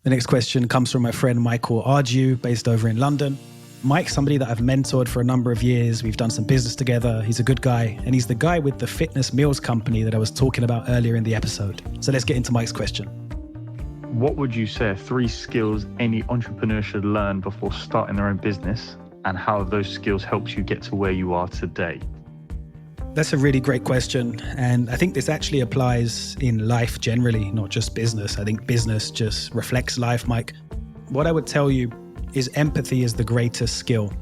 The next question comes from my friend Michael Ardew, based over in London. Mike's somebody that I've mentored for a number of years. We've done some business together. He's a good guy. And he's the guy with the fitness meals company that I was talking about earlier in the episode. So let's get into Mike's question. What would you say are 3 skills any entrepreneur should learn before starting their own business? And how have those skills helped you get to where you are today? That's a really great question. And I think this actually applies in life generally, not just business. I think business just reflects life, Mike. What I would tell you is empathy is the greatest skill.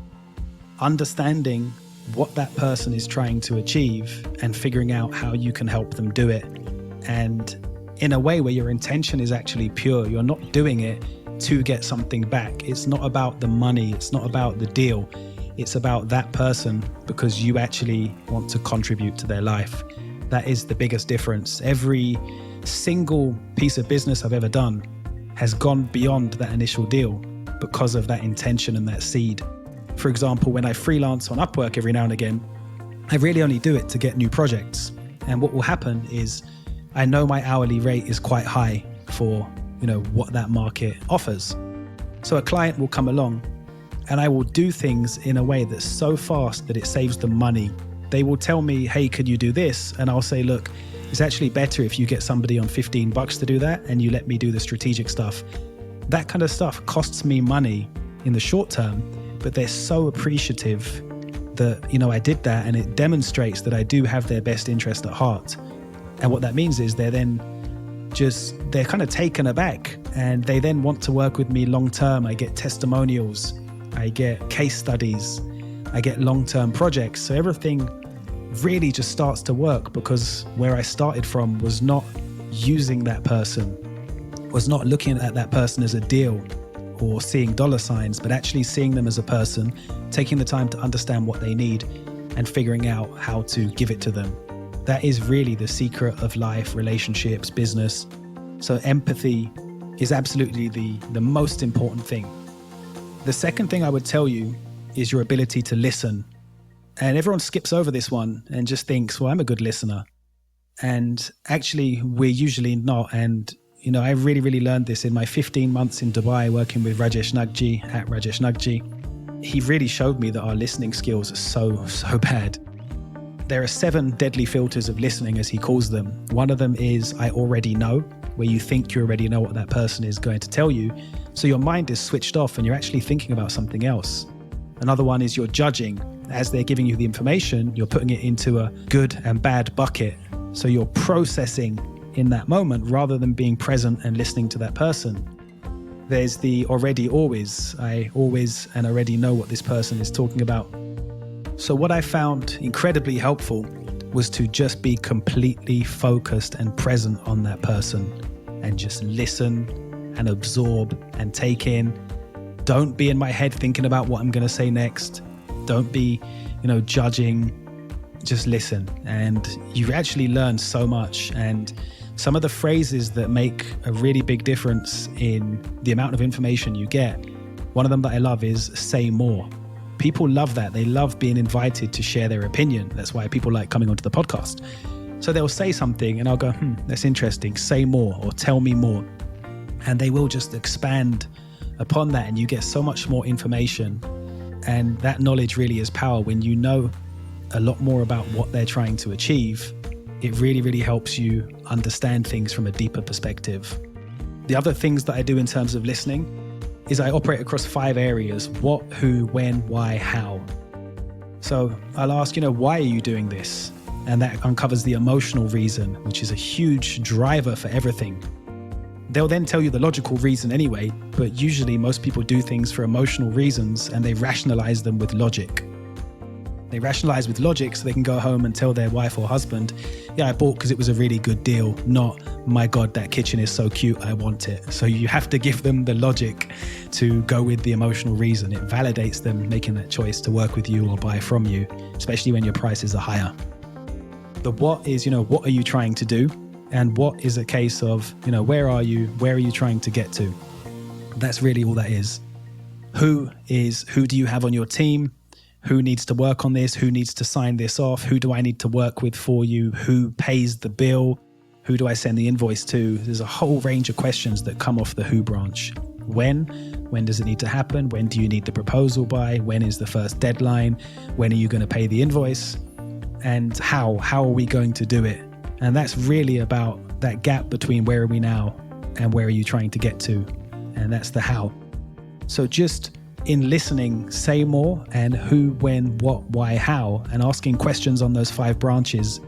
Understanding what that person is trying to achieve and figuring out how you can help them do it. And in a way where your intention is actually pure, you're not doing it to get something back. It's not about the money. It's not about the deal. It's about that person because you actually want to contribute to their life. That is the biggest difference. Every single piece of business I've ever done has gone beyond that initial deal because of that intention and that seed. For example, when I freelance on Upwork every now and again, I really only do it to get new projects. And what will happen is I know my hourly rate is quite high for, what that market offers. So a client will come along and I will do things in a way that's so fast that it saves them money. They will tell me, hey, could you do this? And I'll say, look, it's actually better if you get somebody on $15 to do that and you let me do the strategic stuff. That kind of stuff costs me money in the short term, but they're so appreciative that, I did that, and it demonstrates that I do have their best interest at heart. And what that means is they're kind of taken aback and they then want to work with me long term. I get testimonials, I get case studies, I get long-term projects. So everything really just starts to work because where I started from was not using that person, was not looking at that person as a deal or seeing dollar signs, but actually seeing them as a person, taking the time to understand what they need and figuring out how to give it to them. That is really the secret of life, relationships, business. So empathy is absolutely the most important thing. The second thing I would tell you is your ability to listen. And everyone skips over this one and just thinks, well, I'm a good listener. And actually, we're usually not. And, I really, really learned this in my 15 months in Dubai working with Rajesh Nagji at Rajesh Nagji. He really showed me that our listening skills are so bad. There are 7 deadly filters of listening, as he calls them. One of them is I already know, where you think you already know what that person is going to tell you. So your mind is switched off and you're actually thinking about something else. Another one is you're judging. As they're giving you the information, you're putting it into a good and bad bucket. So you're processing in that moment rather than being present and listening to that person. There's the already always. I always and already know what this person is talking about. So what I found incredibly helpful was to just be completely focused and present on that person and just listen and absorb and take in. Don't be in my head thinking about what I'm going to say next. Don't be, judging. Just listen. And you actually learn so much. And some of the phrases that make a really big difference in the amount of information you get, one of them that I love is say more. People love that. They love being invited to share their opinion. That's why people like coming onto the podcast. So they'll say something and I'll go, that's interesting. Say more or tell me more. And they will just expand upon that and you get so much more information. And that knowledge really is power. When you know a lot more about what they're trying to achieve, it really, really helps you understand things from a deeper perspective. The other things that I do in terms of listening is I operate across 5 areas: what, who, when, why, how. So I'll ask, why are you doing this? And that uncovers the emotional reason, which is a huge driver for everything. They'll then tell you the logical reason anyway, but usually most people do things for emotional reasons and they rationalize them with logic. They rationalize with logic so they can go home and tell their wife or husband, yeah, I bought because it was a really good deal, not, my God, that kitchen is so cute, I want it. So you have to give them the logic to go with the emotional reason. It validates them making that choice to work with you or buy from you, especially when your prices are higher. The what is, what are you trying to do? And what is a case of, where are you trying to get to? That's really all that is. Who do you have on your team? Who needs to work on this? Who needs to sign this off? Who do I need to work with for you? Who pays the bill? Who do I send the invoice to? There's a whole range of questions that come off the who branch. When does it need to happen? When do you need the proposal by? When is the first deadline? When are you going to pay the invoice? And how are we going to do it? And that's really about that gap between where are we now and where are you trying to get to? And that's the how. So just in listening, say more, and who, when, what, why, how, and asking questions on those 5 branches,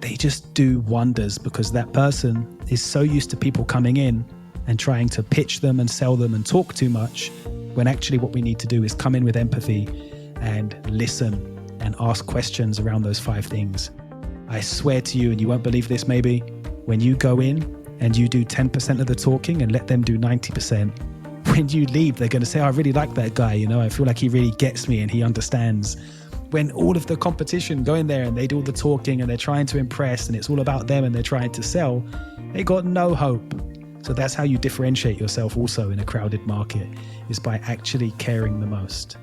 they just do wonders, because that person is so used to people coming in and trying to pitch them and sell them and talk too much, when actually what we need to do is come in with empathy and listen and ask questions around those 5 things. I swear to you, and you won't believe this maybe, when you go in and you do 10% of the talking and let them do 90%, when you leave, they're going to say, oh, I really like that guy. I feel like he really gets me and he understands. When all of the competition go in there and they do all the talking and they're trying to impress and it's all about them and they're trying to sell, they got no hope. So that's how you differentiate yourself also in a crowded market, is by actually caring the most.